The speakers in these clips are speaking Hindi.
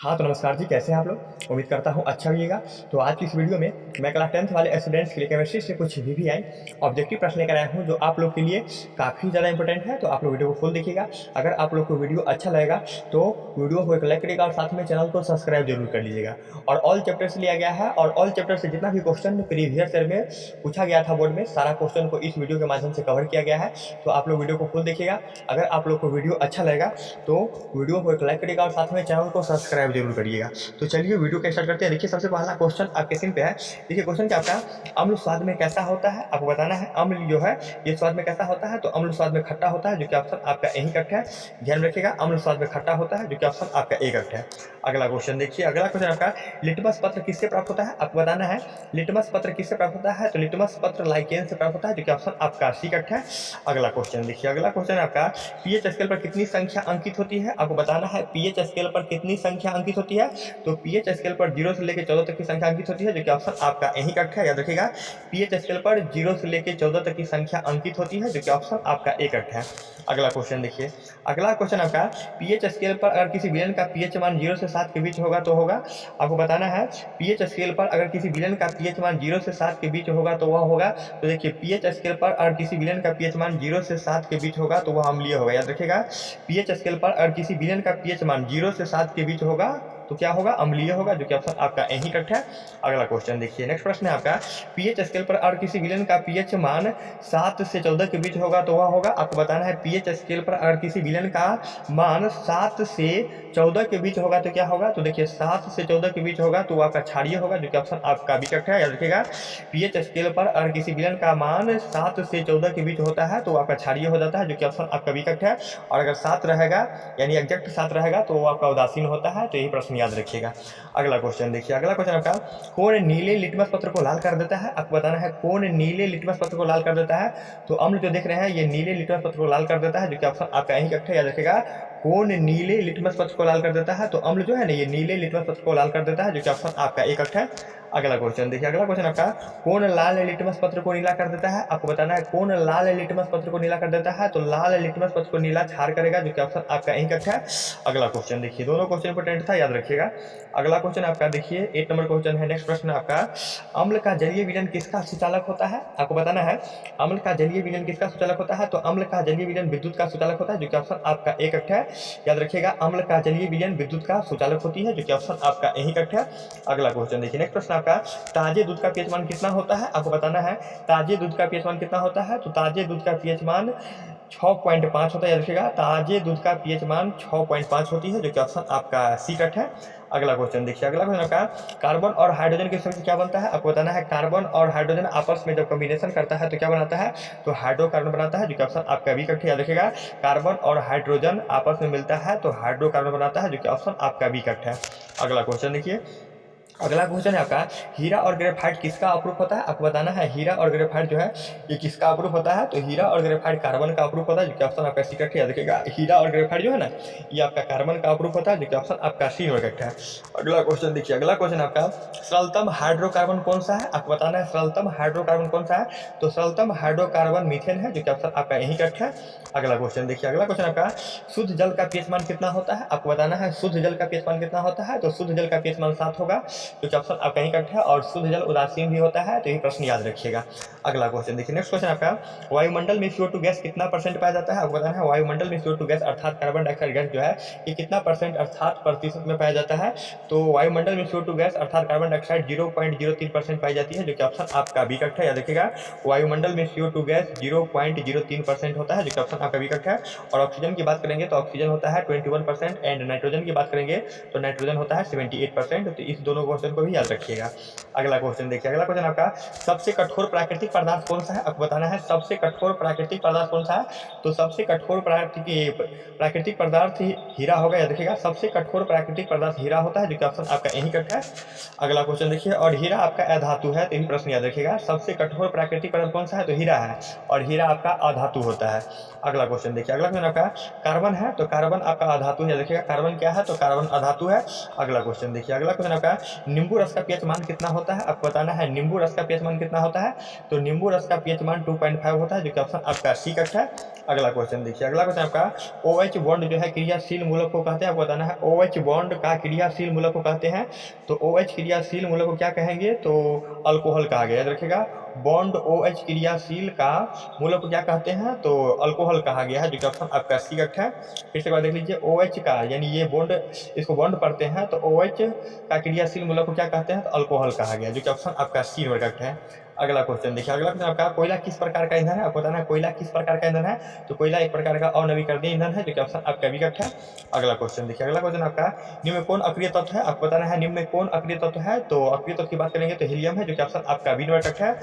हाँ, तो नमस्कार जी, कैसे हैं आप लोग? उम्मीद करता हूँ अच्छा होइएगा। तो आज की इस वीडियो में मैं क्लास 10th वाले स्टूडेंट्स के लिए केमिस्ट्री से कुछ वीवीआई ऑब्जेक्टिव प्रश्न लेकर आया हूँ, जो आप लोग के लिए काफ़ी ज़्यादा इंपॉर्टेंट है। तो आप लोग वीडियो को फुल देखिएगा। अगर आप लोग को वीडियो अच्छा लगेगा तो वीडियो को एक लाइक करिएगा और साथ में चैनल को सब्सक्राइब जरूर कर लीजिएगा। और ऑल चैप्टर से लिया गया है, और ऑल चैप्टर से जितना भी क्वेश्चन प्रीवियस ईयर में पूछा गया था बोर्ड में, सारा क्वेश्चन को इस वीडियो के माध्यम से कवर किया गया है। तो आप लोग वीडियो को फुल देखिएगा। अगर आप लोग को वीडियो अच्छा लगेगा तो वीडियो को एक लाइक करिएगा और साथ में चैनल को सब्सक्राइब जरूर करिएगा। तो चलिए वीडियो को स्टार्ट करते हैं। देखिए, सबसे पहला क्वेश्चन आपके स्क्रीन पे है। देखिए, क्वेश्चन क्या आपका, अम्ल स्वाद में कैसा होता है, आपको बताना है। अम्ल जो है ये स्वाद में कैसा होता है, तो अम्ल स्वाद में खट्टा होता है, जो कि ऑप्शन आपका ए ही करेक्ट है। ध्यान रखिएगा, अम्ल स्वाद में खट्टा होता है, जो कि ऑप्शन आपका ए करेक्ट है। अगला क्वेश्चन देखिए, अगला क्वेश्चन आपका, लिटमस पत्र किससे प्राप्त होता है, आपको बताना है। लिटमस पत्र किससे प्राप्त होता है, तो लिटमस पत्र लाइकेन से प्राप्त होता है, जो कि ऑप्शन आपका सी करेक्ट है। अगला क्वेश्चन देखिए, अगला क्वेश्चन आपका, पीएच स्केल पर कितनी संख्या अंकित होती है, आपको बताना है। पीएच स्केल पर कितनी संख्या अंकित होती है, तो पीएच स्केल पर 0 से लेकर 14 तक की संख्या अंकित होती है, जो कि ऑप्शन आपका यही करेक्ट है। याद रखिएगा, पीएच स्केल पर 0 से लेकर 14 तक की संख्या अंकित होती है, जो कि ऑप्शन आपका ए करेक्ट है। अगला क्वेश्चन देखिए, अगला क्वेश्चन आपका, पीएच स्केल पर अगर किसी विलेन का पीएच मान 0 से 7 के बीच होगा तो होगा, आपको बताना है। पीएच स्केल पर अगर किसी विलेन का पीएच मान 0 से 7 के बीच होगा तो वह होगा, तो देखिए पीएच स्केल पर अगर किसी विलेन का पीएच मान 0 से 7 के बीच होगा तो वह अम्लीय होगा। याद रखिएगा, पीएच स्केल पर अगर किसी विलेन का पीएच मान 0 से 7 के बीच होगा तो क्या होगा, अम्लीय होगा, जो कि ऑप्शन आपका यही करेक्ट है। अगला क्वेश्चन देखिए, नेक्स्ट प्रश्न है आपका, पीएच स्केल पर अगर किसी विलेन का पीएच मान 7 से 14 के बीच होगा तो वह होगा, आपको बताना है। पीएच स्केल पर अगर किसी विलेन का मान 7 से 14 के बीच होगा तो क्या होगा, तो देखिए 7 से 14 के बीच होगा तो आपका क्षारीय होगा, जो कि ऑप्शन आपका बी करेक्ट है। याद रखिएगा, पीएच स्केल पर अगर किसी विलेन का मान 7 से 14 के बीच होता है तो आपका क्षारीय हो जाता है, जो कि ऑप्शन आपका बी करेक्ट है। और अगर 7 रहेगा, यानी एग्जैक्ट 7 रहेगा, तो वो आपका उदासीन होता है। तो यही प्रश्न याद रखिएगा। अगला क्वेश्चन देखिए, अगला क्वेश्चन आपका, कौन नीले लिटमस पत्र को लाल कर देता है, आपको बताना है। कौन नीले लिटमस पत्र को लाल कर देता है, तो अम्ल जो देख रहे हैं ये नीले लिटमस पत्र को लाल कर देता है, जो कि ऑप्शन आपका यही करेक्ट है। याद रखिएगा, कौन नीले लिटमस पत्र को लाल कर देता है, तो अम्ल जो है ना ये नीले लिटमस पत्र को लाल कर देता है, जो कि ऑप्शन आपका एक करेक्ट है। अगला क्वेश्चन देखिए, अगला क्वेश्चन आपका, कौन लाल लिटमस पत्र को नीला कर देता है, आपको बताना है। कौन लाल लिटमस पत्र को नीला कर देता है, तो लाल लिटमस पत्र को नीला क्षार करेगा, जो कि ऑप्शन आपका यही करेक्ट है। अगला क्वेश्चन देखिए, दोनों क्वेश्चन इंपोर्टेंट था, याद रखिएगा। अगला क्वेश्चन आपका देखिए 8 नंबर क्वेश्चन है। नेक्स्ट प्रश्न आपका, अम्ल का जलीय विलयन किसका सुचालक होता है, आपको बताना है। अम्ल का जलीय विलयन किसका सुचालक होता है, तो अम्ल का जलीय विलयन विद्युत का सुचालक होता है, जो कि ऑप्शन आपका ए करेक्ट है। याद रखिएगा, अम्ल का जलीय विलयन विद्युत का सुचालक होती है, जो कि ऑप्शन आपका यही करेक्ट है। अगला क्वेश्चन देखिए, नेक्स्ट प्रश्न आपका, ताजे दूध का पीएच मान कितना होता है, आपको बताना है। ताजे दूध का पीएच मान कितना होता है, तो ताजे दूध का पीएच मान 6.5 होता है। याद रखिएगा, ताजे दूध का पीएच मान 6.5 होती है, जो कि ऑप्शन आपका सी करेक्ट है। अगला क्वेश्चन देखिए, अगला क्वेश्चन आपका, कार्बन और हाइड्रोजन के संयुक्त से क्या बनता है, आपको बताना है। कार्बन और हाइड्रोजन आपस में जब कॉम्बिनेशन करता है तो क्या बनाता है, तो हाइड्रोकार्बन बनाता है, जो कि ऑप्शन आपका बी करेक्ट है। याद रखिएगा, कार्बन और हाइड्रोजन आपस में मिलता है तो हाइड्रोकार्बन बनाता है, जो कि ऑप्शन आपका बी करेक्ट है। अगला क्वेश्चन देखिए, अगला क्वेश्चन है आपका, हीरा और ग्रेफाइट किसका अप्रूफ होता है, आपको बताना है। हीरा और ग्रेफाइट जो है ये किसका अप्रूफ होता है, तो हीरा और ग्रेफाइट कार्बन का अप्रूफ होता है, जो कि ऑप्शन आपका सी करेक्ट है। याद रखिएगा, हीरा और ग्रेफाइट जो है ना ये आपका कार्बन का अप्रूफ होता है, जो कि ऑप्शन आपका सी करेक्ट है। अगला क्वेश्चन देखिए, अगला क्वेश्चन आपका, सरलतम हाइड्रोकार्बन कौन सा है, आपको बताना है। सरलतम हाइड्रोकार्बन कौन सा है, तो सरलतम हाइड्रोकार्बन मीथेन है, जो कि ऑप्शन आपका यही करेक्ट है। अगला क्वेश्चन देखिए, अगला क्वेश्चन आपका, शुद्ध जल का पीएच मान कितना होता है, आपको बताना है। शुद्ध जल का पीएच मान कितना होता है, तो शुद्ध जल का पीएच मान 7 होगा, जो कि ऑप्शन आपका करेक्ट है। और शुद्ध जल उदासीन भी होता है, तो ये प्रश्न याद रखिएगा। अगला क्वेश्चन देखिए, नेक्स्ट क्वेश्चन आपका, वायुमंडल में CO2 गैस कितना परसेंट पाया जाता है, आपको बताना है। वायुमंडल में CO2 गैस अर्थात कार्बन डाइऑक्साइड गैस जो है ये कितना परसेंट अर्थात प्रतिशत में पाया जाता है, तो वायुमंडल में CO2 गैस अर्थात कार्बन डाइऑक्साइड 0.03% पाई जाती है, जो कि ऑप्शन आपका बी करेक्ट है। याद रखिएगा, वायुमंडल में CO2 गैस 0.03% होता है, जो कि ऑप्शन आपका बी करेक्ट है। और ऑक्सीजन की बात करेंगे तो ऑक्सीजन होता है 21% एंड नाइट्रोजन की बात करेंगे तो नाइट्रोजन होता है 78%। तो इस दोनों क्वेश्चन को भी याद रखिएगा। अगला क्वेश्चन देखिए, अगला क्वेश्चन आपका, सबसे कठोर प्राकृतिक पदार्थ कौन सा है, आपको बताना है। सबसे कठोर प्राकृतिक पदार्थ कौन सा है, तो सबसे कठोर प्राकृतिक पदार्थ हीरा होगा। याद रखिएगा, सबसे कठोर प्राकृतिक पदार्थ हीरा होता है, जो कि ऑप्शन आपका यही करेक्ट है। अगला क्वेश्चन देखिए, और हीरा आपका अधातु है, तो यही प्रश्न याद रखिएगा। सबसे कठोर प्राकृतिक पदार्थ कौन सा है, तो हीरा है, और हीरा आपका अधातु होता है। अगला क्वेश्चन देखिए, अगला क्वेश्चन आपका, कार्बन है तो कार्बन आपका अधातु है। देखिएगा, कार्बन क्या है, तो कार्बन अधातु है। अगला क्वेश्चन देखिए, अगला क्वेश्चन आपका, नींबू रस का पीएच मान कितना होता है, आपको बताना है। नींबू रस का पीएच मान कितना होता है, तो नींबू रस का पीएच मान 2.5 होता है, जो कि ऑप्शन आपका सी करेक्ट है। अगला क्वेश्चन देखिए, अगला क्वेश्चन आपका OH बॉन्ड जो है क्रियाशील मूलक को कहते हैं, आपको बताना है OH बॉन्ड का क्रियाशील मूलक को कहते हैं। तो OH क्रियाशील मूलक को क्या कहेंगे, तो अल्कोहल कहा गया। याद रखिएगा, बॉन्ड OH क्रियाशील का मूलक को क्या कहते हैं, तो अल्कोहल कहा गया है, जो कि ऑप्शन आपका सी करेक्ट है। फिर से बात देख लीजिए, OH का यानी ये बॉन्ड, इसको बॉन्ड पढ़ते हैं तो OH का क्रियाशील मूलक को क्या कहते हैं, तो अल्कोहल कहा गया, जो कि ऑप्शन आपका सी करेक्ट है। अगला क्वेश्चन देखिए, अगला क्वेश्चन आपका कोयला किस प्रकार का ईंधन है, आपको बताना है कोयला किस प्रकार का ईंधन है। तो कोयला एक प्रकार का अनवीकरणीय ईंधन है, जो कि ऑप्शन आपका बी करेक्ट है। अगला क्वेश्चन देखिए, अगला क्वेश्चन आपका निम्न में कौन अक्रिय तत्व है, आपको बताना है निम्न में कौन अक्रिय तत्व है। तो अक्रिय तत्व की बात करेंगे तो हीलियम है, जो कि ऑप्शन आपका बी करेक्ट है।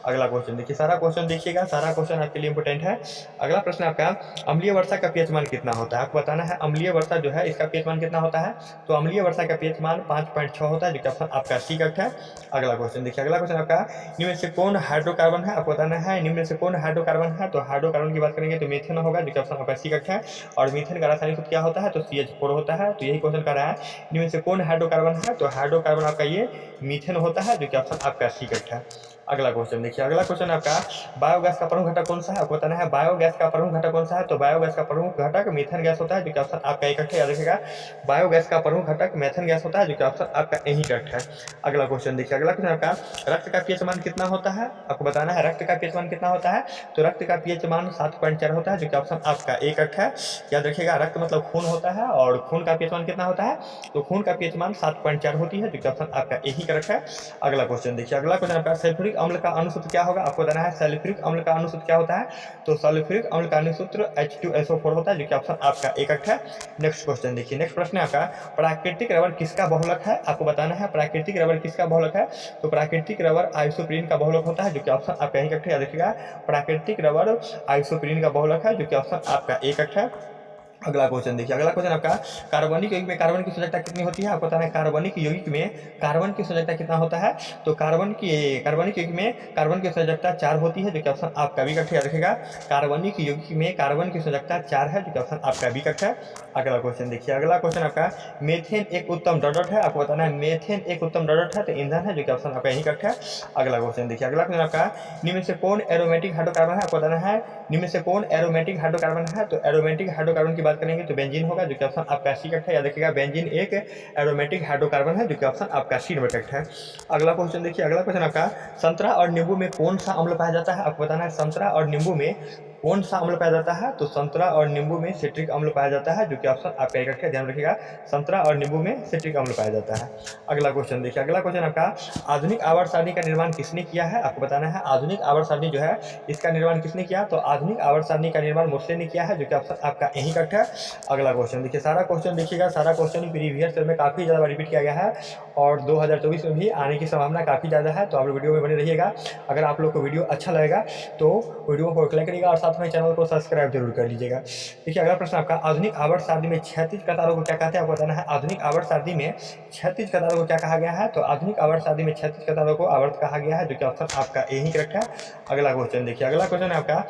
अगला क्वेश्चन देखिए, सारा क्वेश्चन देखिएगा, सारा क्वेश्चन आपके लिए इंपोर्टेंट है। अगला प्रश्न आपका अम्लीय वर्षा का पीएच मान कितना होता है, आपको बताना है अम्लीय वर्षा जो है इसका पीएच मान कितना होता है। तो अम्लीय वर्षा का पीएच मान 5.6 होता है, जो कि ऑप्शन आपका सी करेक्ट है। अगला क्वेश्चन देखिए, अगला क्वेश्चन आपका निम्न से कौन हाइड्रोकार्बन है, आपको बताना है निम्न से कौन हाइड्रोकार्बन है। तो हाइड्रोकार्बन की बात करेंगे तो मीथेन होगा, जो कि ऑप्शन आपका सी करेक्ट है। और मीथेन का रासायनिक सूत्र क्या होता है, तो CH4 होता है। तो यही क्वेश्चन कर रहा है निम्न से कौन हाइड्रोकार्बन है। तो हाइड्रोकार्बन आपका ये मीथेन होता है, जो कि ऑप्शन आपका सी करेक्ट है। अगला क्वेश्चन देखिए, अगला क्वेश्चन आपका बायोगैस का प्रमुख घटक कौन सा है, आपको बताना है बायोगैस का प्रमुख घटक कौन सा है। तो बायोगैस का प्रमुख घटक मीथेन गैस होता है, जो कि ऑप्शन आपका एक है। याद रखिएगा, बायोगैस का प्रमुख घटक मीथेन गैस होता है, जो कि ऑप्शन आपका यही करेक्ट है। अगला क्वेश्चन देखिए, अगला क्वेश्चन आपका रक्त का पीएच मान कितना होता है, आपको बताना है रक्त का पीएच मान कितना होता है। तो रक्त का पीएच मान 7.4 होता है, जो कि ऑप्शन आपका एक करेक्ट है। याद रखिएगा, रक्त मतलब खून होता है, और खून का पीएच मान कितना होता है। तो खून का पीएच मान 7.4 होती है, जो कि ऑप्शन आपका यही करेक्ट है। अगला क्वेश्चन देखिए, अगला क्वेश्चन आपका सल्फ्यूरिक अम्ल का अनुसूत्र क्या होगा, आपको बताना है सल्फ्यूरिक अम्ल का अनुसूत्र क्या होता है। तो सल्फ्यूरिक अम्ल का अनुसूत्र H2SO4 होता है, जो कि ऑप्शन आपका एक करेक्ट है। नेक्स्ट क्वेश्चन देखिए, नेक्स्ट प्रश्न आपका प्राकृतिक रबर किसका बहुलक है, आपको बताना है प्राकृतिक रबर किसका बहुलक है। तो प्राकृतिक रबर आइसोप्रीन का बहुलक होता है, जो कि ऑप्शन आपका एक करेक्ट है। याद रखिएगा, प्राकृतिक रबर आइसोप्रीन का बहुलक है, जो कि ऑप्शन आपका एक करेक्ट है। अगला क्वेश्चन देखिए, अगला क्वेश्चन आपका कार्बनिक यौगिक में कार्बन की संयोजकता कितनी होती है, आपको बताना है कार्बनिक यौगिक में कार्बन की संयोजकता कितना होता है। तो कार्बनिक यौगिक में कार्बन की संयोजकता 4 होती है, जो कि ऑप्शन आपका बी करेक्ट है। याद रखिएगा, कार्बनिक यौगिक में कार्बन की संयोजकता 4 है, जो कि ऑप्शन आपका बी करेक्ट है। अगला क्वेश्चन देखिए, अगला क्वेश्चन आपका मेथेन एक उत्तम डोडट है, आपको बताना है मेथेन एक उत्तम डोडट है, तो ईंधन है, जो कि ऑप्शन आपका यही करेक्ट है। अगला क्वेश्चन देखिए, अगला क्वेश्चन आपका निम्न से कौन एरोमेटिक हाइड्रोकार्बन है, आपको बताना है निम्न से कौन एरोमेटिक हाइड्रोकार्बन है। तो एरोमेटिक हाइड्रोकार्बन की बात करेंगे तो बेंजीन होगा, जो कि ऑप्शन आपका सी करेक्ट है। याद रखिएगा, बेंजीन एक एरोमेटिक हाइड्रोकार्बन है, जो कि ऑप्शन आपका सी नंबर करेक्ट है। अगला क्वेश्चन देखिए, अगला क्वेश्चन आपका संतरा और नींबू में कौन सा अम्ल पाया जाता है, आपको बताना है संतरा और नींबू में कौन सा अम्ल पाया जाता है। तो संतरा और नींबू में सिट्रिक अम्ल पाया जाता है, जो कि ऑप्शन आपका एक है। ध्यान रखिएगा, संतरा और नींबू में सिट्रिक अम्ल पाया जाता है। अगला क्वेश्चन देखिए, अगला क्वेश्चन आपका आधुनिक आवर्त सारणी का निर्माण किसने किया है, आपको बताना है आधुनिक आवर्त सारणी जो है इसका निर्माण किसने किया। तो आधुनिक आवर्त सारणी का निर्माण मोस्ले ने किया है, जो कि ऑप्शन आपका यही करेक्ट है। अगला क्वेश्चन देखिए, सारा क्वेश्चन देखिएगा, सारा क्वेश्चन प्रीवियस ईयर में काफ़ी ज़्यादा रिपीट किया गया है, और 2024 में भी आने की संभावना काफ़ी ज़्यादा है। तो आप वीडियो में बने रहिएगा। अगर आप लोग को वीडियो अच्छा लगेगा तो वीडियो को लाइक करिएगा, और साथ में चैनल को सब्सक्राइब जरूर कर लीजिएगा। देखिए, अगला प्रश्न आपका आधुनिक आवर्त सारणी में क्षैतिज कतारों को क्या कहते हैं, आपको बताना है आधुनिक आवर्त सारणी में क्षैतिज कतारों को क्या कहा गया है। तो आधुनिक आवर्त सारणी में क्षैतिज कतारों को आवर्त कहा गया है, जो कि ऑप्शन आपका यही करेक्ट है। अगला क्वेश्चन देखिए, अगला क्वेश्चन आपका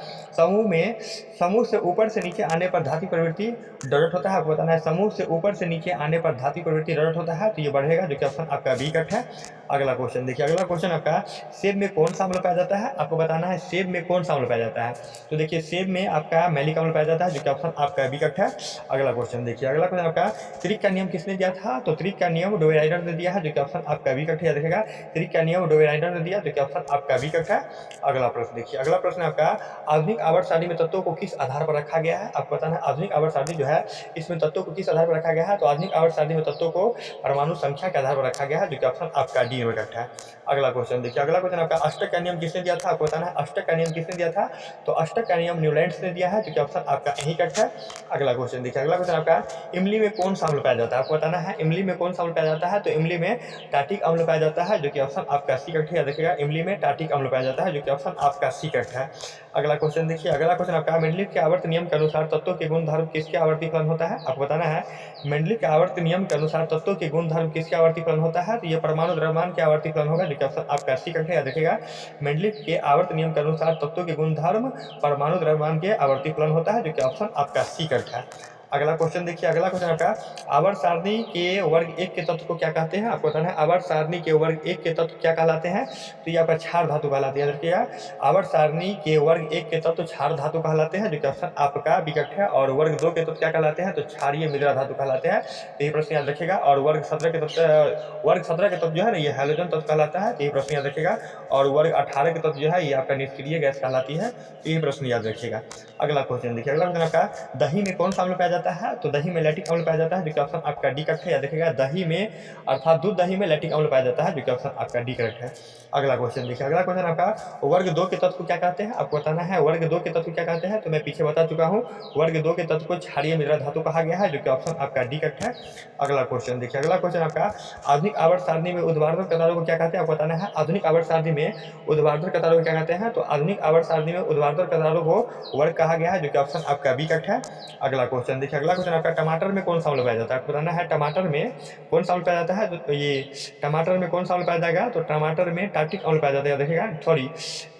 समूह से ऊपर से नीचे आने पर धातु प्रवृत्ति डॉट होता है, आपको बताना है समूह से ऊपर से नीचे आने पर धातु प्रवृत्ति डॉट होता है, तो ये बढ़ेगा, जो कि ऑप्शन आपका बी करेक्ट है। अगला क्वेश्चन देखिए, अगला क्वेश्चन आपका सेब में कौन सा अम्ल पाया जाता है, आपको बताना है सेब में कौन सा अम्ल पाया जाता है। तो देखिए, सेब में आपका मैलिक अम्ल पाया जाता है, जो कि ऑप्शन आपका बी करेक्ट है। अगला क्वेश्चन देखिए, अगला क्वेश्चन आपका त्रिक का नियम किसने दिया था। तो त्रिक का नियम डोवेराइडर ने दिया है, जो कि ऑप्शन आपका बी करेक्ट है। देखेगा, त्रिक का नियम डोवेराइडर ने दिया, जो कि ऑप्शन आपका बी करेक्ट है। अगला प्रश्न देखिए, अगला प्रश्न आपका आधुनिक आवर्त सारणी में तत्वों को किस आधार पर रखा गया है, आपको बताना है आधुनिक आवर्त सारणी जो है इसमें तत्वों को किस आधार पर रखा गया है। तो आधुनिक आवर्त सारणी में तत्वों को परमाणु संख्या के आधार पर रखा गया है, जो कि ऑप्शन आपका डी नंबर करेक्ट है। अगला क्वेश्चन देखिए, अगला क्वेश्चन आपका अष्टक का नियम किसने दिया था, आपको बताना है अष्टक का नियम किसने दिया था। तो अष्टक का नियम न्यूलैंड्स ने दिया है, जो कि ऑप्शन आपका यही करेक्ट है। अगला क्वेश्चन देखिए, अगला क्वेश्चन आपका इमली में कौन सा अम्ल पाया जाता है, आपको बताना है इमली में कौन सा अम्ल पाया जाता है। तो इमली में टार्टिक अम्ल पाया जाता है, जो कि ऑप्शन आपका सी करेक्ट है। देखिएगा, इमली में टार्टिक अम्ल पाया जाता है, जो कि ऑप्शन आपका सी करेक्ट है। अगला क्वेश्चन देखिए, अगला क्वेश्चन आपका मेंडलीव के आवर्त नियम के अनुसार तत्वों के गुणधर्म किसके आवर्ती फलन होता है, आपको बताना है मेंडलीव के आवर्त नियम के अनुसार तत्वों के गुणधर्म किसके आवर्ती फलन होता है। तो ये परमाणु द्रव्यमान के आवर्ती फलन होगा, जो कि ऑप्शन आपका सी करेक्ट है। देखिएगा, मेंडलीव के आवर्त नियम के अनुसार तत्वों के गुणधर्म परमाणु द्रव्यमान के आवर्ती फलन होता है, जो कि ऑप्शन आपका सी करेक्ट है। अगला क्वेश्चन देखिए, अगला क्वेश्चन आपका आवर्त सारणी के वर्ग एक के तत्व को क्या कहते हैं? आपको बताना है आवर्त सारणी के वर्ग एक के तत्व क्या कहलाते हैं? तो ये आपका क्षार धातु कहलाते हैं। देखिएगा, आवर्त सारणी के वर्ग एक के तत्व क्षार धातु कहलाते हैं, जो कि ऑप्शन आपका विकट है। और वर्ग दो के तत्व क्या कहलाते हैं? तो क्षारीय मृदा धातु कहलाते हैं। तो ये प्रश्न याद रखिएगा। और वर्ग 17 के तत्व जो है ना, ये हैलोजन तत्व कहलाता है। तो ये प्रश्न याद रखिएगा। और वर्ग 18 के तत्व जो है, ये आपका निष्क्रिय गैस कहलाती है। तो ये प्रश्न याद रखिएगा। अगला क्वेश्चन देखिए, अगला क्वेश्चन आपका दही में कौन सा अम्ल पाया जाता है? तो दही में लैक्टिक अम्ल पाया जाता है, जो कि ऑप्शन आपका डी करेक्ट है। याद रखिएगा, दही में अर्थात दूध दही में लैक्टिक अम्ल पाया जाता है, जो कि ऑप्शन आपका डी करेक्ट है। अगला क्वेश्चन देखिए, अगला क्वेश्चन आपका वर्ग दो के तत्व को क्या कहते हैं? आपको बताना है वर्ग दो के तत्व क्या कहते हैं। तो मैं पीछे बता चुका हूँ, वर्ग दो के तत्व को क्षारीय मृदा धातु कहा गया है, जो कि ऑप्शन आपका डी करेक्ट है। अगला क्वेश्चन देखिए, अगला क्वेश्चन आपका आधुनिक आवर्त सारणी में ऊर्ध्वाधर कतारों को क्या कहते हैं? आपको बताना है आधुनिक आवर्त सारणी में ऊर्ध्वाधर कतारों को क्या कहते हैं। तो आधुनिक आवर्त सारणी में ऊर्ध्वाधर कतारों को वर्ग कहा गया है, जो कि ऑप्शन आपका बी करेक्ट है। अगला क्वेश्चन देखिए, अगला क्वेश्चन आपका टमाटर में कौन सा अम्ल पाया जाता है? आपको बताना है टमाटर में कौन सा अम्ल पाया जाता है। तो ये टमाटर में कौन सा अम्ल पाया जाएगा? तो टमाटर में टार्टिक अम्ल पाया जाता है। देखिएगा, सॉरी,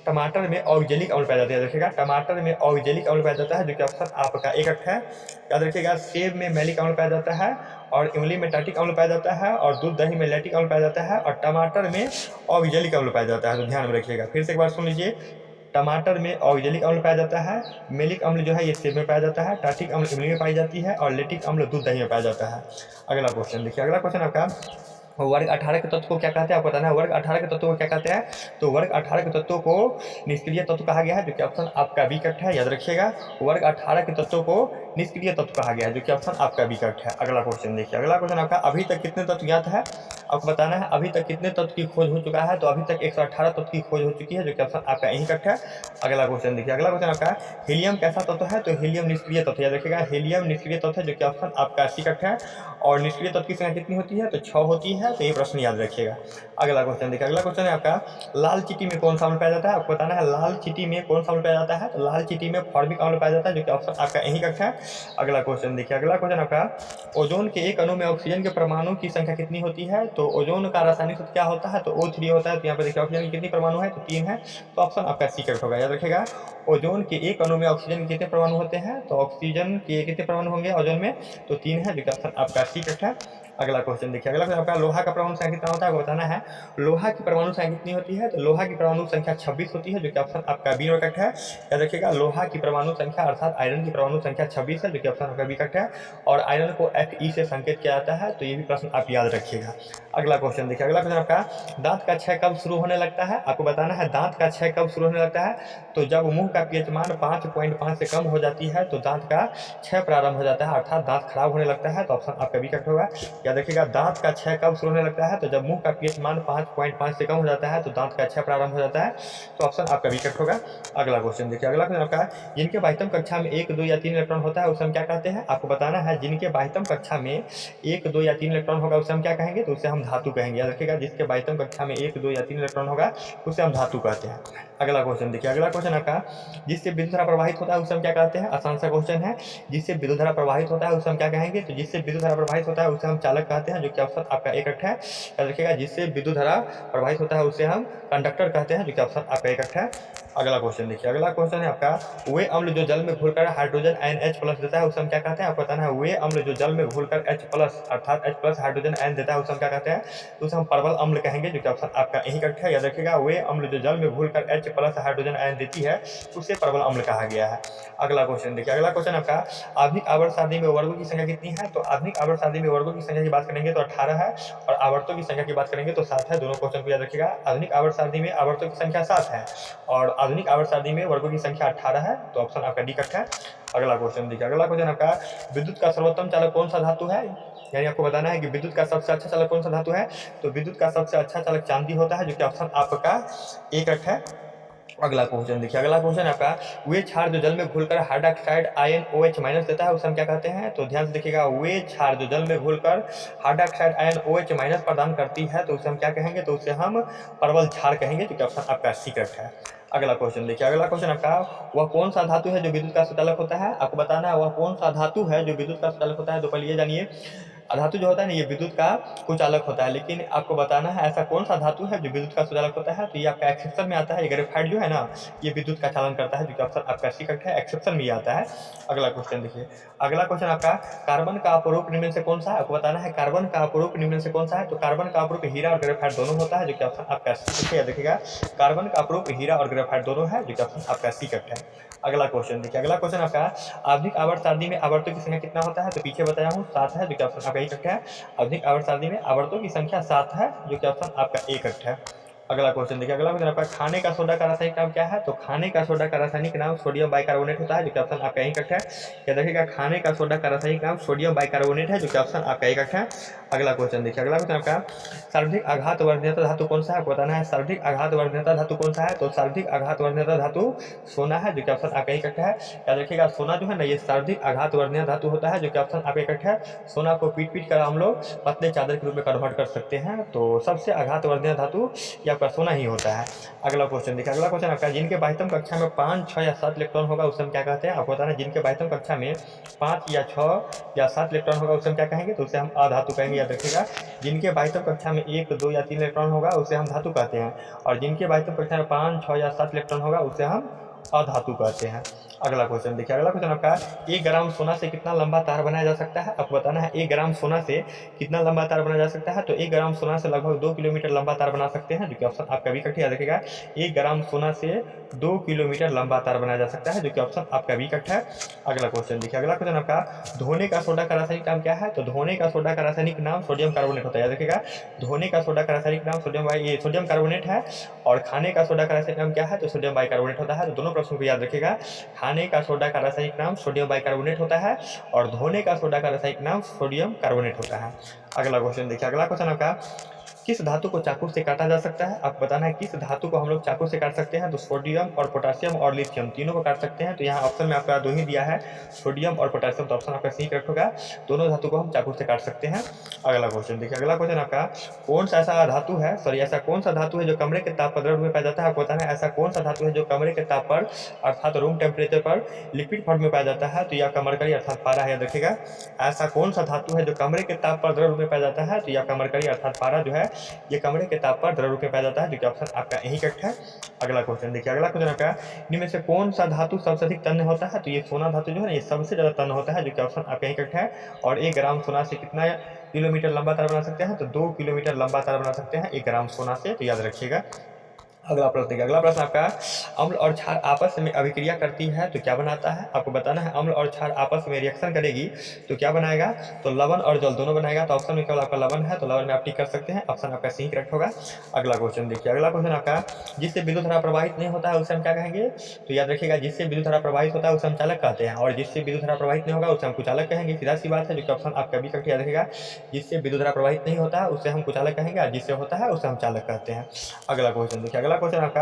टमाटर में ऑक्जेलिक अम्ल पाया जाता है। देखिएगा, टमाटर में ऑक्जेलिक अम्ल पाया जाता है, जो कि ऑप्शन आपका एक करेक्ट है। याद रखिएगा, सेब में मैलिक अम्ल पाया जाता है, और इमली में टार्टिक अम्ल पाया जाता है, और दूध दही में लैक्टिक अम्ल पाया जाता है, और टमाटर में ऑक्जेलिक अम्ल पाया जाता है। तो ध्यान में रखिएगा, फिर से एक बार सुन लीजिए। टमाटर में ऑक्जेलिक अम्ल पाया जाता है, मेलिक अम्ल जो है ये सेब में पाया जाता है, टार्टिक अम्ल इमली में पाई जाती है, और लैक्टिक अम्ल दूध दही में पाया जाता है। अगला क्वेश्चन देखिए, अगला क्वेश्चन आपका वर्ग 18 के तत्व को क्या कहते हैं? आपको बताना है वर्ग 18 के तत्व को क्या कहते हैं। तो वर्ग 18 के तत्वों को निष्क्रिय तत्व कहा गया है, जो कि ऑप्शन आपका बी करेक्ट है। याद रखिएगा, वर्ग 18 के तत्वों को निष्क्रिय तत्व कहा गया है, जो कि ऑप्शन आपका बी करेक्ट है। अगला क्वेश्चन देखिए, अगला क्वेश्चन आपका अभी तक कितने तत्व ज्ञात है? आपको बताना है अभी तक कितने तत्व की खोज हो चुका है। तो अभी तक 118 तत्व की खोज हो चुकी है, जो कि ऑप्शन आपका यही करेक्ट है। अगला क्वेश्चन देखिए, अगला क्वेश्चन आपका हीलियम कैसा तत्व है? तो हीलियम निष्क्रिय तत्व। याद रखिएगा, हीलियम निष्क्रिय तत्व है, जो कि ऑप्शन आपका सी करेक्ट है। और निष्क्रिय तत्व की संख्या कितनी होती है? तो 6 होती है। तो ये प्रश्न याद रखिएगा। अगला क्वेश्चन देखिए, अगला क्वेश्चन है आपका लाल चींटी में कौन सा अम्ल पाया जाता है? आपको बताना है लाल चींटी में कौन सा अम्ल पाया जाता है। तो लाल चींटी में फॉर्मिक अम्ल पाया जाता है, जो कि ऑप्शन आपका यही करेक्ट है। अगला क्वेश्चन देखिए, अगला क्वेश्चन आपका ओजोन के एक अणु में ऑक्सीजन के परमाणु की संख्या कितनी होती है? तो ओजोन का रासायनिक सूत्र क्या होता है? तो O3 होता है। तो यहाँ पे देखिए ऑक्सीजन की कितनी परमाणु है? तो 3 है। तो ऑप्शन आपका सी करेक्ट होगा। याद रखिएगा, ओजोन के एक अणु में ऑक्सीजन के कितने परमाणु होते हैं? तो ऑक्सीजन के कितने परमाणु होंगे ओजोन में? तो 3 है, जो कि ऑप्शन आपका सी करेक्ट है। अगला क्वेश्चन देखिए, अगला क्वेश्चन आपका लोहा का परमाणु संख्या कितना होता है? आपको बताना है लोहा की परमाणु संख्या कितनी होती है। तो लोहा की परमाणु संख्या 26 होती है, जो कि ऑप्शन आपका बी करेक्ट है। याद रखिएगा, लोहा की परमाणु संख्या अर्थात आयरन की परमाणु संख्या 26 है, जो कि ऑप्शन आपका बी करेक्ट है। और आयरन को Fe से संकेत किया जाता है। तो ये भी प्रश्न आप याद रखिएगा। अगला क्वेश्चन देखिए, अगला क्वेश्चन आपका दांत का क्षय कब शुरू होने लगता है? आपको बताना है दांत का क्षय कब शुरू होने लगता है। तो जब मुंह का पीएच मान 5.5 से कम हो जाती है, तो दांत का क्षय प्रारंभ हो जाता है, अर्थात दांत खराब होने लगता है। तो ऑप्शन आपका बी करेक्ट होगा। याद रखिएगा, दांत का क्षय कब शुरू होने लगता है? तो जब मुंह का पीएच मान 5.5 से कम हो जाता है, तो दांत का क्षय प्रारंभ हो जाता है। तो ऑप्शन आपका बी करेक्ट होगा। अगला क्वेश्चन देखिए, अगला क्वेश्चन आपका जिनके बाह्यतम कक्षा में 1, 2 या 3 इलेक्ट्रॉन होता है, उसे हम क्या कहते हैं? आपको बताना है जिनके बाह्यतम कक्षा में 1, 2 या 3 इलेक्ट्रॉन होगा, उसे हम क्या कहेंगे? तो उसे हम धातु कहेंगे। याद रखिएगा, जिसके बाह्यतम कक्षा में 1, 2 या 3 इलेक्ट्रॉन होगा, उसे हम धातु कहते हैं। अगला क्वेश्चन देखिए, अगला क्वेश्चन आपका जिससे विद्युत धारा प्रवाहित होता है, उसे हम क्या कहते हैं? आसान सा क्वेश्चन है। जिससे विद्युत धारा प्रवाहित होता है, उसे हम क्या कहेंगे? तो जिससे विद्युत धारा प्रवाहित होता है, उसे हम चालक कहते हैं, जो कि ऑप्शन आपका एक करेक्ट है। याद रखिएगा, जिससे विद्युत धारा प्रवाहित होता है, उसे हम कंडक्टर कहते हैं, जो कि ऑप्शन आपका एक करेक्ट है। अगला क्वेश्चन देखिए, अगला क्वेश्चन है आपका वे अम्ल जो जल में घुलकर हाइड्रोजन आयन H+ देता है, उसे हम क्या कहते हैं? आपको बताना है वे अम्ल जो जल में घुलकर H+ अर्थात H+ हाइड्रोजन आयन देता है, उसे हम क्या कहते हैं? तो उसे हम परवल अम्ल कहेंगे, जो कि ऑप्शन आपका यही करेक्ट है। याद रखिएगा, वे अम्ल जो जल में घुलकर H+ हाइड्रोजन आयन देती है, उसे परवल अम्ल कहा गया है। अगला क्वेश्चन देखिए, अगला क्वेश्चन आपका आधुनिक आवर्त सारणी में वर्गों की संख्या कितनी है? तो आधुनिक आवर्त सारणी में वर्गों की संख्या की बात करेंगे तो 18 है, और आवर्तों की संख्या की बात करेंगे तो 7 है। दोनों क्वेश्चन को याद रखिएगा। आधुनिक आवर्त सारणी में आवर्तों की संख्या 7 है, और आधुनिक आवर्त सारणी में वर्गों की संख्या 18 है। तो ऑप्शन आपका डी करेक्ट है। अगला क्वेश्चन देखिए, अगला क्वेश्चन आपका विद्युत का सर्वोत्तम चालक कौन सा धातु है? यानी आपको बताना है कि विद्युत का सबसे अच्छा चालक कौन सा धातु है। तो विद्युत का सबसे अच्छा चालक चांदी होता है, जो कि ऑप्शन आपका ए करेक्ट है। अगला क्वेश्चन देखिए, अगला क्वेश्चन आपका वे क्षार जो जल में घुलकर हाइड्रोक्साइड आयन OH- देता है, उसे हम क्या कहते हैं? तो ध्यान से देखिएगा, वे क्षार जो जल में घुलकर हाइड्रोक्साइड आयन OH- प्रदान करती है, तो उसे हम क्या कहेंगे? तो उसे हम परवल क्षार कहेंगे, जो कि ऑप्शन आपका सी करेक्ट है। अगला क्वेश्चन देखिए, अगला क्वेश्चन आपका वह कौन सा धातु है जो विद्युत का सुचालक होता है? आपको बताना है वह कौन सा धातु है जो विद्युत का सुचालक होता है। तो पहले ये जानिए, अधातु जो होता है ना, ये विद्युत का कुचालक होता है, लेकिन आपको बताना है ऐसा कौन सा धातु है जो विद्युत का सुचालक होता है। तो ये आपका एक्सेप्शन में आता है। ग्रेफाइट जो है ना, ये विद्युत का चालन करता है, जो कि ऑप्शन आपका सी करेक्ट है, एक्सेप्शन में आता है। अगला क्वेश्चन देखिए, अगला क्वेश्चन आपका कार्बन का अपरूप निम्न से कौन सा है। आपको बताना है कार्बन का अपरूप निम्न से कौन सा है। तो कार्बन का अपरूप हीरा और ग्रेफाइट दोनों होता है, जो कि ऑप्शन आपका सी करेक्ट है। देखिएगा, कार्बन का अपरूप हीरा और ग्रेफाइट दोनों है, जो कि ऑप्शन आपका सी करेक्ट है। अगला क्वेश्चन देखिए, अगला क्वेश्चन आपका आवधिक आवर्त सारणी में आवर्तों की संख्या कितना होता है। तो पीछे बताया हूँ 7 है, जो कि ऑप्शन आपका ए करेक्ट है। आवधिक आवर्त सारणी में आवर्तों की संख्या 7 है, जो कि ऑप्शन आपका ए करेक्ट है। अगला क्वेश्चन देखिए, अगला क्वेश्चन आपका खाने का सोडा का रासायनिक नाम क्या है। तो खाने का सोडा का रासायनिक नाम सोडियम बाइकार्बोनेट होता है, जो कि ऑप्शन आपका यही करेक्ट है। क्या देखिएगा, खाने का सोडा का रासायनिक नाम सोडियम बाइकार्बोनेट है, जो कि ऑप्शन आपका यही करेक्ट है। अगला क्वेश्चन देखिए, अगला क्वेश्चन आपका सर्वाधिक आघात वर्धनीयता धातु कौन सा है। आपको बताना है सर्वाधिक आघात वर्धनीयता धातु कौन सा है। तो सर्वाधिक आघात वर्धनीयता धातु सोना है, जो कि ऑप्शन आपका यही करेक्ट है। क्या देखिएगा, सोना जो है ना, ये सर्वाधिक आघात वर्धनीय धातु होता है, जो कि ऑप्शन आपका करेक्ट है। सोना को पीट पीट कर हम लोग पतले चादर के रूप में कन्वर्ट कर सकते हैं। तो सबसे आघात वर्धनीय धातु ये आपका सोना ही होता है। अगला क्वेश्चन देखिए, अगला क्वेश्चन आपका जिनके बाह्यतम कक्षा में 5, 6 या 7 इलेक्ट्रॉन होगा उसे हम क्या कहते हैं। आपको बताना है जिनके बाह्यतम कक्षा में 5 या 6 या 7 इलेक्ट्रॉन होगा उसे हम क्या कहेंगे। तो उसे हम अधातु कहेंगे। याद रखिएगा, जिनके बाह्यतम कक्षा में 1, 2 या 3 इलेक्ट्रॉन होगा उसे हम धातु कहते हैं, और जिनके बाह्यतम कक्षा में 5, 6 या 7 इलेक्ट्रॉन होगा उसे हम अधातु कहते हैं। अगला क्वेश्चन देखिए, अगला क्वेश्चन आपका 1 ग्राम सोना से कितना लंबा तार बनाया जा सकता है। आपको बताना है 1 ग्राम सोना से कितना लंबा तार बनाया जा सकता है। तो 1 ग्राम सोना से लगभग 2 किलोमीटर लंबा तार बना सकते हैं, जो कि ऑप्शन आपका बी करेक्ट है। याद रखिएगा, 1 ग्राम सोना से 2 किलोमीटर लंबा तार बनाया जा सकता है, जो कि ऑप्शन आपका बी करेक्ट है। अगला क्वेश्चन देखिए, अगला क्वेश्चन आपका धोने का सोडा का रासायनिक नाम क्या है। तो धोने का सोडा का रासायनिक नाम सोडियम कार्बोनेट होता है। याद रखिएगा, धोने का सोडा का रासायनिक नाम सोडियम कार्बोनेट है, और खाने का सोडा का रासायनिक नाम क्या है। तो सोडियम बाइकार्बोनेट होता है। तो दोनों प्रश्नों को याद रखिएगा, खाने का सोडा का रासायनिक नाम सोडियम बाइकार्बोनेट होता है, और धोने का सोडा का रासायनिक नाम सोडियम कार्बोनेट होता है। अगला क्वेश्चन देखिए, अगला क्वेश्चन आपका किस धातु को चाकू से काटा जा सकता है। आपको बताना है किस धातु को हम लोग चाकू से काट सकते हैं। तो सोडियम और पोटासियम और लिथियम तीनों को काट सकते हैं। तो यहाँ ऑप्शन में आपका 2 ही दिया है, सोडियम और पोटासियम। तो ऑप्शन आपका सी करेक्ट होगा, दोनों धातु को हम चाकू से काट सकते हैं। अगला क्वेश्चन देखिए, अगला क्वेश्चन आपका कौन सा ऐसा धातु है, ऐसा कौन सा धातु है जो कमरे के ताप पर द्रव में पाया जाता है। आपको बताना है ऐसा कौन सा धातु है जो कमरे के ताप पर अर्थात रूम टेम्परेचर पर लिक्विड फॉर्म में पाया जाता है। तो यह आपका मरकरी अर्थात पारा है। याद रखिएगा, ऐसा कौन सा धातु है जो कमरे के ताप पर द्रव में पाया जाता है। तो यह आपका मरकरी अर्थात पारा जो है ये कमरे के ताप पर द्रव रूप में पाया जाता है, जो कि ऑप्शन आपका यही करेक्ट है। अगला क्वेश्चन देखिए, अगला क्वेश्चन आपका इनमें से कौन सा धातु सबसे अधिक तन्य होता है। तो ये सोना धातु जो है ना, ये सबसे ज्यादा तन्य होता है, जो कि ऑप्शन आपका यही करेक्ट है। और 1 ग्राम सोना से कितना किलोमीटर लंबा तार बना सकते हैं। तो 2 किलोमीटर लंबा तार बना सकते हैं 1 ग्राम सोना से। तो याद रखिएगा। अगला प्रश्न देखिए, अगला प्रश्न आपका अम्ल और क्षार आपस में अभिक्रिया करती है तो क्या बनाता है। आपको बताना है अम्ल और क्षार आपस में रिएक्शन करेगी तो क्या बनाएगा। तो लवण और जल दोनों बनाएगा। तो ऑप्शन में केवल आपका लवण है, तो लवण में आप टिक कर सकते हैं। ऑप्शन आपका सी करेक्ट होगा। अगला क्वेश्चन देखिए, अगला क्वेश्चन आपका जिससे विद्युत धारा प्रवाहित नहीं होता है उसे हम क्या कहेंगे। तो याद रखिएगा, जिससे विद्युत धारा प्रवाहित होता है उसे हम चालक कहते हैं, और जिससे विद्युत धारा प्रवाहित नहीं होगा उसे हम कुचालक कहेंगे। सीधा सी बात है, जो कि ऑप्शन आपका बी करेक्ट। याद रखिएगा, जिससे विद्युत धारा प्रवाहित नहीं होता है उसे हम कुचालक कहेंगे, और जिससे होता है उसे हम चालक कहते हैं। अगला क्वेश्चन देखिए, अगला क्वेश्चन आपका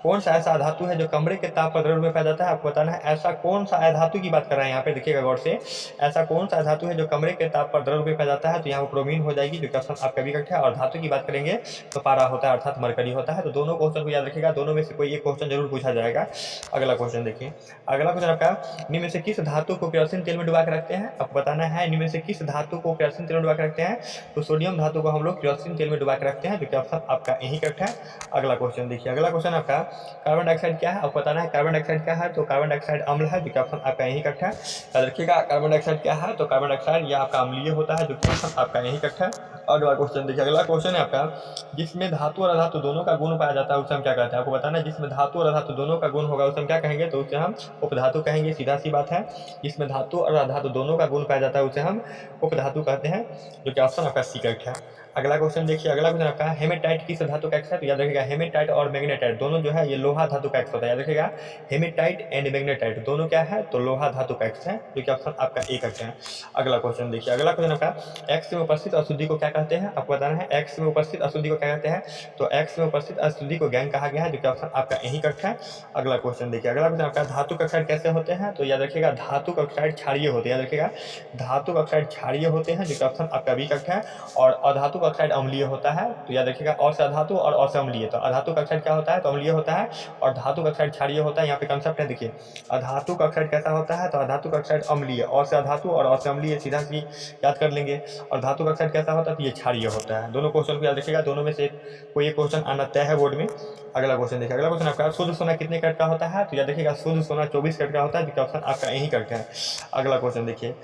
कौन सा ऐसा धातु है जो कमरे के ताप पर द्रव में पाया जाता है। आपको बताना है ऐसा कौन सा धातु की बात कर रहे हैं। यहाँ पे देखिएगा गौर से, ऐसा कौन सा धातु है जो कमरे के ताप पर द्रव में पाया जाता है। तो यहाँ ब्रोमीन हो जाएगी, जो कि ऑप्शन आपका भी करेक्ट है। और धातु की बात करेंगे तो पारा होता है अर्थात मरकरी होता है। तो दोनों क्वेश्चन को याद रखिएगा, दोनों में से कोई एक क्वेश्चन जरूर पूछा जाएगा। अगला क्वेश्चन देखिए, अगला क्वेश्चन आपका निम्न में से किस धातु को केरोसिन तेल में डुबा के रखते हैं। आपको बताना है निम्न में से किस धातु को केरोसिन तेल में डुबा के रखते हैं। तो सोडियम धातु को हम लोग केरोसिन तेल में डुबा के रखते हैं, जो कि ऑप्शन आपका यही करेक्ट है। अगला क्वेश्चन देखिए, अगला क्वेश्चन आपका कार्बन डाइऑक्साइड क्या है। आपको बताना है कार्बन डाइऑक्साइड क्या है। तो कार्बन डाइऑक्साइड अम्ल है, जो कि ऑप्शन आपका यही करेक्ट है। याद रखिएगा, कार्बन डाइऑक्साइड क्या है। तो कार्बन डाइऑक्साइड यह आपका अम्लीय होता है, जो कि ऑप्शन आपका यही करेक्ट है। अगला क्वेश्चन देखिए, अगला क्वेश्चन है आपका जिसमें धातु और अधातु दोनों का गुण पाया जाता है उसे हम क्या कहते हैं। आपको बताना है जिसमें धातु और अधातु दोनों का गुण होगा उसे हम क्या कहेंगे। तो उसे हम उपधातु कहेंगे। सीधा सी बात है, जिसमें धातु और अधातु दोनों का गुण पाया जाता है उसे हम उपधातु कहते हैं, जो कि ऑप्शन आपका सी करेक्ट है। अगला क्वेश्चन देखिए, अगला क्वेश्चन आपका हेमेटाइट किस धातु का एक्स है। तो याद रखिएगा, हेमेटाइट और मैग्नेटाइट दोनों जो है ये लोहा धातु का एक्स होता है। याद रखिएगा, हेमेटाइट एंड मैग्नेटाइट दोनों क्या है। तो लोहा धातु का एक्स है, जो कि ऑप्शन आपका ए करेक्ट है। अगला क्वेश्चन देखिए, अगला क्वेश्चन आपका एक्स में उपस्थित अशुद्धि को क्या कहते हैं। आपको बताना है एक्स में उपस्थित अशुद्धि को क्या कहते हैं। तो एक्स में उपस्थित अशुद्धि को गैंग कहा गया है, जो कि ऑप्शन आपका यही करेक्ट है। अगला क्वेश्चन देखिए, अगला क्वेश्चन आपका धातु ऑक्साइड कैसे होते हैं। तो याद रखिएगा, धातु ऑक्साइड क्षारीय होते हैं। याद रखिएगा, धातु ऑक्साइड क्षारीय होते हैं, जो कि ऑप्शन आपका बी करेक्ट है। और अधातु ऑक्साइड अम्लीय होता है। तो याद रखिएगा, और से अधातु और से अम्लीय। तो अधातु ऑक्साइड क्या होता है, तो अम्लीय होता है, और धातु ऑक्साइड क्षारीय होता है। यहाँ पे कंसेप्ट है, देखिए अधातु ऑक्साइड कैसा होता है, तो अधातु ऑक्साइड अम्लीय, और से अधातु और से अम्लीय, सीधा सी याद कर लेंगे। और धातु ऑक्साइड कैसा होता है, तो ये क्षारीय होता है। दोनों क्वेश्चन को याद रखिएगा, दोनों में से कोई एक क्वेश्चन आना तय है बोर्ड में। अगला क्वेश्चन देखिए, अगला क्वेश्चन आपका शुद्ध सोना कितने कैरेट का होता है, तो याद रखिएगा शुद्ध सोना 24 कैरेट का होता है, जो ऑप्शन आपका यही कैरेट है। अगला क्वेश्चन देखिए,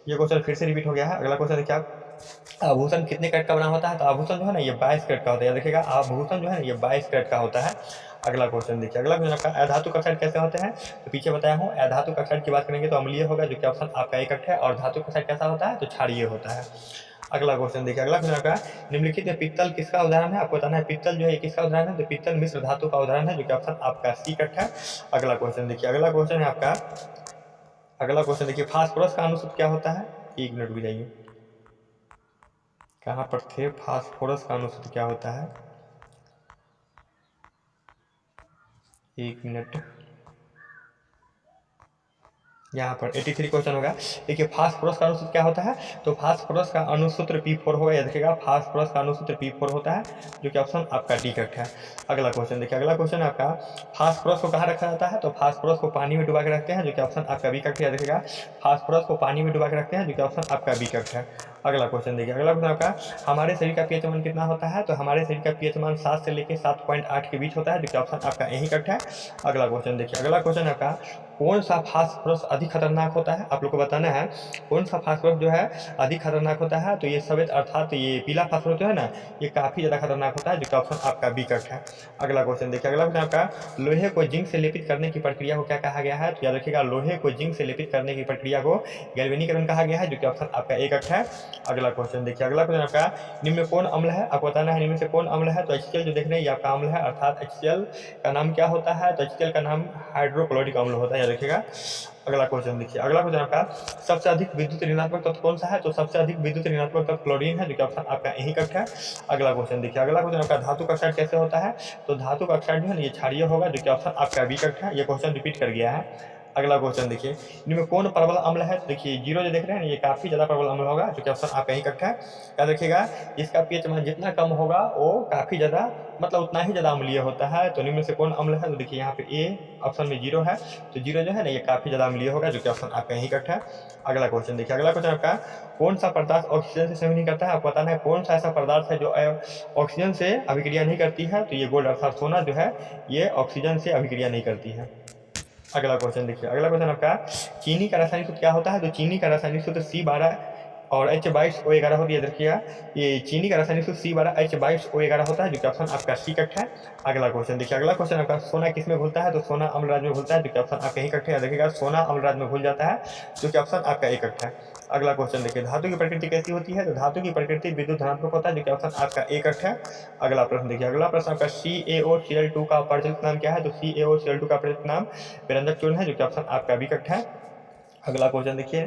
ये क्वेश्चन फिर से रिपीट हो गया है। अगला क्वेश्चन देखिए आप, आभूषण कितने कैरेट का बना होता है, तो आभूषण जो है ना ये 22 कैरेट का होता है। याद रखिएगा, आभूषण जो है ना ये 22 कैरेट का होता है। अगला क्वेश्चन देखिए, अगला क्वेश्चन आपका अधातु ऑक्साइड कैसे होते हैं, तो पीछे बताया हूँ। अधातु ऑक्साइड की बात करेंगे तो अम्लीय होगा, जो कि ऑप्शन आपका एक है। और धातु ऑक्साइड कैसा होता है, तो क्षारीय होता है। अगला क्वेश्चन देखिए, अगला क्वेश्चन आपका निम्नलिखित में पित्तल किसका उदाहरण है, आपको बताना है पित्तल जो है किसका उदाहरण है, तो पित्तल मिश्र धातु का उदाहरण है, जो कि ऑप्शन आपका सी कट है। अगला क्वेश्चन देखिए, अगला क्वेश्चन है आपका, अगला क्वेश्चन देखिए फास्फोरस का अनुसूत्र क्या होता है, 1 मिनट भी जाइए, कहाँ पर थे, फास्फोरस का अनुसूत्र क्या होता है, 1 मिनट, यहाँ पर 83 क्वेश्चन होगा। देखिए फास्फोरस का अनुसूत्र क्या होता है, तो फास्फोरस का अनुसूत्र P4 होगा। याद रखिएगा, फास्फोरस का अनुसूत्र P4 होता है, जो कि ऑप्शन आपका डी करेक्ट है। अगला क्वेश्चन देखिए, अगला क्वेश्चन आपका फास्फोरस को कहाँ रखा जाता है, तो फास्फोरस को पानी में डुबा के रखते हैं, जो कि ऑप्शन आपका बी करेक्ट है। याद रखिएगा, फास्फोरस को पानी में डुबा के रखते हैं, जो कि ऑप्शन आपका बी करेक्ट है। अगला क्वेश्चन देखिए, अगला क्वेश्चन आपका हमारे शरीर का पीएच मान कितना होता है, तो हमारे शरीर का पीएच मान 7 से लेकर 7.8 के बीच होता है, जो कि ऑप्शन आपका यही करेक्ट है। अगला क्वेश्चन देखिए, अगला क्वेश्चन आपका कौन सा फास्फोरस अधिक खतरनाक होता है, आप लोग को बताना है कौन सा फास्फोरस जो है अधिक खतरनाक होता है, तो ये सफेद अर्थात ये पीला फास्फोरस जो है ना ये काफ़ी ज़्यादा खतरनाक होता है, जो कि ऑप्शन आपका बी करेक्ट है। अगला क्वेश्चन देखिए, अगला क्वेश्चन आपका लोहे को जिंक से लेपित करने की प्रक्रिया को क्या कहा गया है, तो याद रखिएगा लोहे को जिंक से लेपित करने की प्रक्रिया को गैल्वेनीकरण कहा गया है, जो कि ऑप्शन आपका ए करेक्ट है। अगला क्वेश्चन देखिए, अगला क्वेश्चन आपका निम्न में कौन अम्ल है, आपको बताना है निम्न से कौन अम्ल है, तो HCl जो देख रहे हैं ये आपका अम्ल है, अर्थात HCl का नाम क्या होता है, तो HCl का नाम हाइड्रोक्लोरिक अम्ल होता है, याद रखिएगा। अगला क्वेश्चन देखिए, अगला क्वेश्चन आपका सबसे अधिक विद्युत ऋणात्मक तत्व कौन सा है, तो सबसे अधिक विद्युत ऋणात्मक तत्व क्लोरीन है, जो कि ऑप्शन आपका यही करेक्ट है। अगला क्वेश्चन देखिए, अगला क्वेश्चन आपका धातु ऑक्साइड कैसे होता है, तो धातु ऑक्साइड जो है ये क्षारीय होगा, जो कि ऑप्शन आपका बी करेक्ट है। ये क्वेश्चन रिपीट कर गया है। अगला क्वेश्चन देखिए, इनमें कौन प्रबल अम्ल है, तो देखिए जीरो जो देख रहे हैं ये काफ़ी ज़्यादा प्रबल अम्ल होगा, जो कि ऑप्शन आपका यही करेक्ट है। याद रखिएगा, इसका पीएच मान जितना कम होगा वो काफ़ी ज़्यादा मतलब उतना ही ज़्यादा अम्लीय होता है। तो निम्न से कौन अम्ल है, तो देखिए यहाँ पे ए ऑप्शन में जीरो है, तो जीरो जो है ना ये काफ़ी ज़्यादा अम्लीय होगा, जो कि ऑप्शन आपका यही करेक्ट है। अगला क्वेश्चन देखिए, अगला क्वेश्चन आपका कौन सा पदार्थ ऑक्सीजन से सहयोग नहीं करता है, आपको बताना है कौन सा ऐसा पदार्थ है जो ऑक्सीजन से अभिक्रिया नहीं करती है, तो ये गोल्ड अर्थात सोना जो है ये ऑक्सीजन से अभिक्रिया नहीं करती है। अगला क्वेश्चन देखिए, अगला क्वेश्चन आपका चीनी का रासायनिक सूत्र क्या होता है, तो चीनी का रासायनिक सूत्र C12 और H22O11 होती है। देखिएगा ये चीनी का रासायनिक सूत्र C12H22O11 होता है, जो कि ऑप्शन आपका सी करेक्ट है। अगला क्वेश्चन देखिए, अगला क्वेश्चन आपका सोना किस में घुलता है, तो सोना अम्लराज में घुलता है, जो कि ऑप्शन आपका ही करेक्ट है। देखिएगा सोना अम्लराज में घुल जाता है, जो कि ऑप्शन आपका एक करेक्ट है। अगला क्वेश्चन देखिए, धातु की प्रकृति कैसी होती है, तो धातु की प्रकृति विद्युत धनात्मक होता है, जो कि ऑप्शन आपका एक करेक्ट है। अगला प्रश्न देखिए, अगला प्रश्न आपका CaOCl2 का प्रचलित नाम क्या है, तो CaOCl2 का प्रचलित नाम विरंजक चूर्ण है, जो कि ऑप्शन आपका बी करेक्ट है। अगला क्वेश्चन देखिए,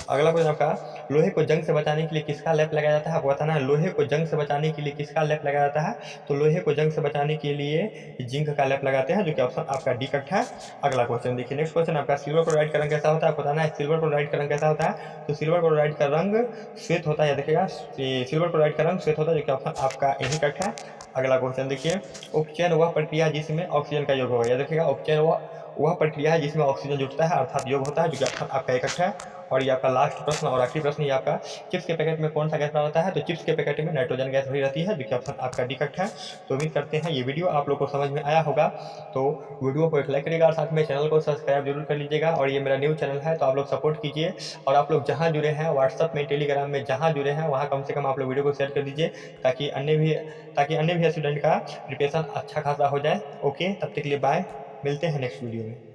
अगला क्वेश्चन आपका लोहे को जंग से बचाने के लिए किसका लेप लगाया जाता है, आपको बताना है लोहे को जंग से बचाने के लिए किसका लेप लगाया जाता है, तो लोहे को जंग से बचाने के लिए जिंक का लेप लगाते हैं, जो कि ऑप्शन आपका डी करेक्ट है। अगला क्वेश्चन देखिए, नेक्स्ट क्वेश्चन आपका सिल्वर क्लोराइड का रंग कैसा होता है, आपको बताना है सिल्वर क्लोराइड का रंग कैसा होता है, तो सिल्वर क्लोराइड का रंग श्वेत होता है। देखिएगा सिल्वर क्लोराइड का रंग श्वेत होता है, जो कि ऑप्शन आपका यही करेक्ट है। अगला क्वेश्चन देखिए, उपचयन वह प्रक्रिया जिसमें ऑक्सीजन का योग होगा, देखिएगा उपचयन वह प्रक्रिया है जिसमें ऑक्सीजन जुड़ता है अर्थात योग होता है, जो कि ऑप्शन आपका एक करेक्ट है। और ये आपका लास्ट प्रश्न और आखिरी प्रश्न, ये आपका चिप्स के पैकेट में कौन सा गैस भरा होता है, तो चिप्स के पैकेट में नाइट्रोजन गैस भरी रहती है, जो कि ऑप्शन आपका डी करेक्ट है। तो उम्मीद करते हैं ये वीडियो आप लोग को समझ में आया होगा, तो वीडियो को एक लाइक करिएगा और साथ में चैनल को सब्सक्राइब जरूर कर लीजिएगा। और ये मेरा न्यू चैनल है, तो आप लोग सपोर्ट कीजिए। और आप लोग जहाँ जुड़े हैं व्हाट्सअप में, टेलीग्राम में जहाँ जुड़े हैं वहाँ कम से कम आप लोग वीडियो को शेयर कर दीजिए, ताकि अन्य भी स्टूडेंट का प्रिपरेशन अच्छा खासा हो जाए। ओके, तब तक के लिए बाय, मिलते हैं नेक्स्ट वीडियो में।